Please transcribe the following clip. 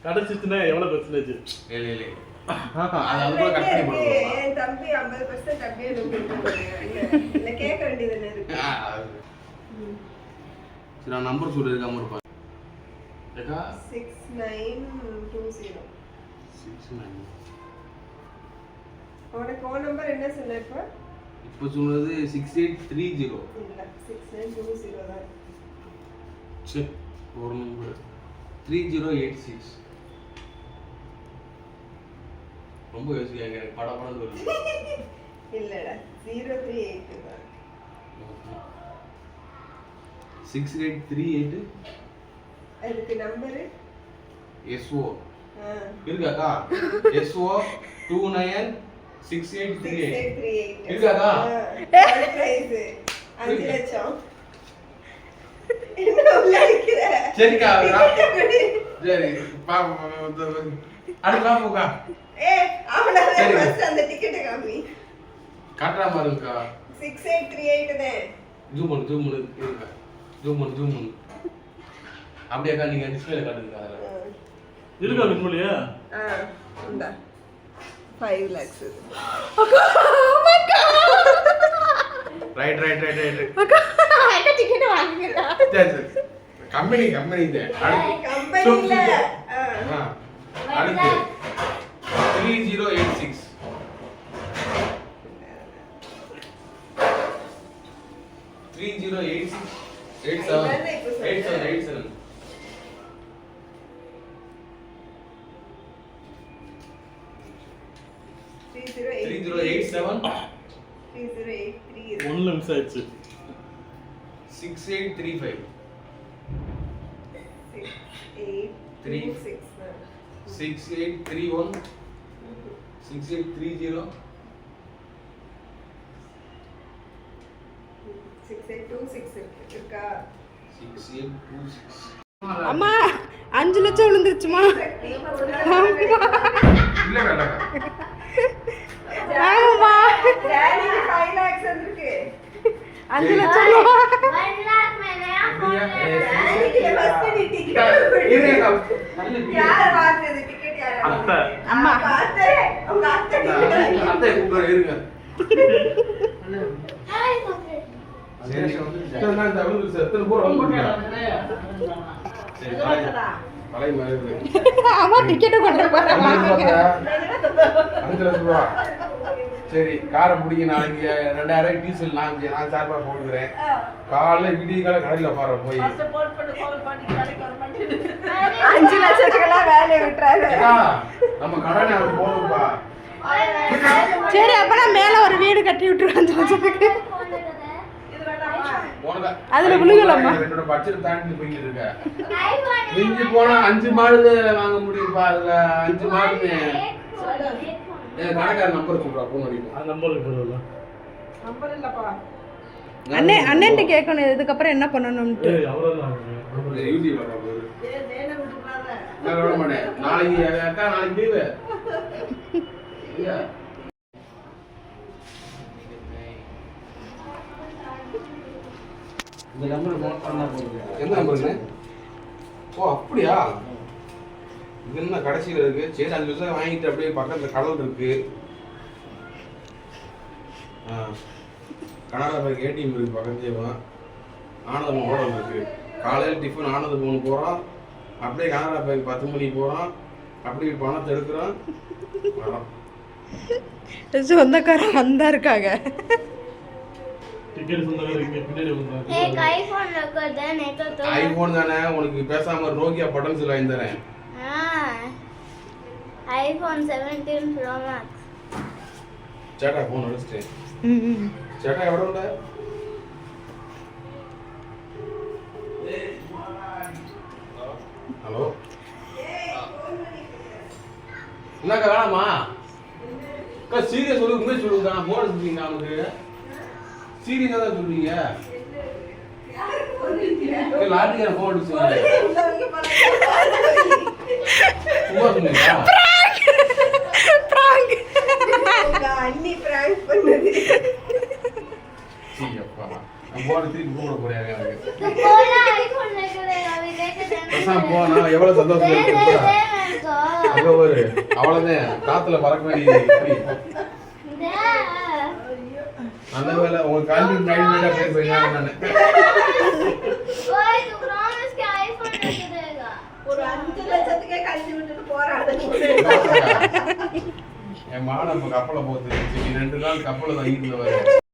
கடைசிச்சுனா எவ்வளவு பெர்சன்டேஜ்? இல்ல இல்ல அது அதுக்குள்ள கட் பண்ணி போடுவோம். என் தம்பி 50% அப்படியே கொடுத்துருக்காங்க. இல்ல கேட்க வேண்டியது இருக்கு. சரி நான் நம்பர் சொல்லிருக்காம இருப்பேன். ஏக்கா 6920. 69. உனக்கு ஃபோன் நம்பர் என்ன சொன்ன இப்போ சொன்னது 6830. இல்ல 6920 தான். சரி ஒரு நம்பர் 3086. ரொம்ப யோசிக்காங்க எனக்கு படம் வருது. இல்லடா 038 தான். 6838. அதுக்கு நம்பர் SO இருக்காக்கா? SO 296838 இருக்காக்கா? பிரைஸ் 5 லட்சம். என்ன உள்ள நிக்கிற? சரிக்கா சரி அடுத்து போக்கா. அவள ஃபர்ஸ்ட் அந்த டிக்கெட் காமி. காட்றா பாருங்கக்கா. 6838 தான். ஜூம் பண்ணு இருங்க. ஜூம் பண்ணு. அப்படியேக்கா நீங்க டிஸ்ப்ளேல காட்டுங்க அதல. இருக்கா விண்மொழியா? இந்தா 5 lakhs. Oh my god. Right அக்கா டிக்கெட் வாங்குங்க. சரி கம்பெனி இந்த கம்பெனில அடுத்து 3086. 3086 87. 3087 3083. ஒன்ல மிஸ் ஆயிடுச்சு. 6835. 6836. 6831. 6830. 6826 இருக்கா? 6826. அம்மா 5 லட்சம் விழுந்துருச்சுமா. இல்ல ஆமாம்மா டேடிக்கு 5 lakhs வந்திருக்கு. 5 லட்சம். 1 lakh மேல டேடிக்கு ஃபர்ஸ்ட் நீ டிக்கெட் யார் வாங்குறது? டிக்கெட் யார்? அத்தை. அம்மா அத்தை. உங்க அத்தை டிக்கெட். அத்தை கூப்பிடுறேன் இருங்க. சரி நான் தமிழ் செத்து போற ரொம்ப சரி பழைய மாதிரி அம்மா டிக்கெட் கொண்டு போறாங்க. 5 லட்சம் ரூபா. சரி காரை பிடிங்க. நாளைக்கு 2000 டீசல் நான் சார்பா போடுறேன். காலைல விடிய காலை கடையில பாரு போய் 5 லட்சத்துக்கெல்லாம் வேலையை விட்டுறாரு. நம்ம கடனை அவருக்கு போடுப்பா. சரி அப்பனா மேல ஒரு வீடு கட்டி விட்டுரு 5 லட்சத்துக்கு. அதுல விழுகலாமா? என்னோட பட்ஜெட் தாண்டி போயிட்டு இருக்க. மிஞ்சி போனா 5 மாடு வாங்க முடியும்பா. அதுல 5 மாடு கணக்கார நம்பர் சொல்றா போன் அடிக்கும். அந்த நம்பருக்கு போறல. நம்பர் இல்லப்பா. அண்ணன்ட்ட கேட்கணும் இதுக்கு அப்புறம் என்ன பண்ணணும்னு. ஏய் அவரதான் யூடியூப்ல பாரு. தேன விட்டுறாத. நான் வர மாட்டேன். நாளைக்கு அக்கா நாளைக்கு லீவு. இந்த நம்பர் ஃபோன் பண்ணா போதும். எந்த நம்பருங்க? ஓ அப்படியா? இது என்ன கடைசியில் இருக்கு? சரி 5 லட்சம் வாங்கிட்டு அப்படியே பக்கத்துல கடல் இருக்கு. கனடா பேங்க் ஏடிஎம் இருக்கு பக்கத்துலேயே. ஆனந்தம் ஹோட்டல் இருக்கு. காலையில் டிஃபன் ஆனந்த பவன் போகிறோம். அப்படியே கனடா பேங்க் 10 மணிக்கு போகிறோம். அப்படியே பணத்தை எடுக்கிறோம் வரோம். சொந்தக்காரங்க வந்தா இருக்காங்க. டிக்கெட் சொந்தக்காரங்க இங்க பின்னாடி வந்தாங்க. ஏய் ஐபோன் இருக்குதே நேத்து ஐபோன் தானே உனக்கு பேசாம நோக்கியா பட்டன் செல் வாங்கி தரேன். IPhone 17 Pro Max. சேட்டா போன் அடிச்சிட்டேன். சேட்டா எவ்வளோ உண்ட? ஹலோ என்னக்கா வேணாமா? அக்கா சீரியஸ் சொல்லு, உண்மையை சொல்லுங்க. நான் போன் அடிச்சிட்டீங்க நமக்கு. சீரியஸாக தான் சொல்றீங்க. லாட்டிக்கார போன் அடிச்சுங்க. சும்மா சொன்னீங்களா? அண்ணி பிராங்க் பண்ணது. சீயப்பா நான் போன் திருப்பி கூப்பிட போறேன். எனக்கு போனா ஐபோன் இருக்குதே அது கேக்குதே. பசங்க போனா எவ்வளவு சந்தோஷமா இருக்கு. அங்க ஒரு அவ்வளவுதான் காத்துல பறக்க வேண்டியது. நல்ல வேலை உங்க கான்ட்ரி மைண்ட் பேர் போயிடலாம் நானு. ओए तू प्रॉमिस के आईफोन लेके देगा ஒரு 5 லட்சத்துக்கே கழிச்சு விட்டுட்டு போறாரு. என் மாடம் இப்ப கப்பலை போகுது. 2 நாள் கப்பலை தங்கிட்டு வர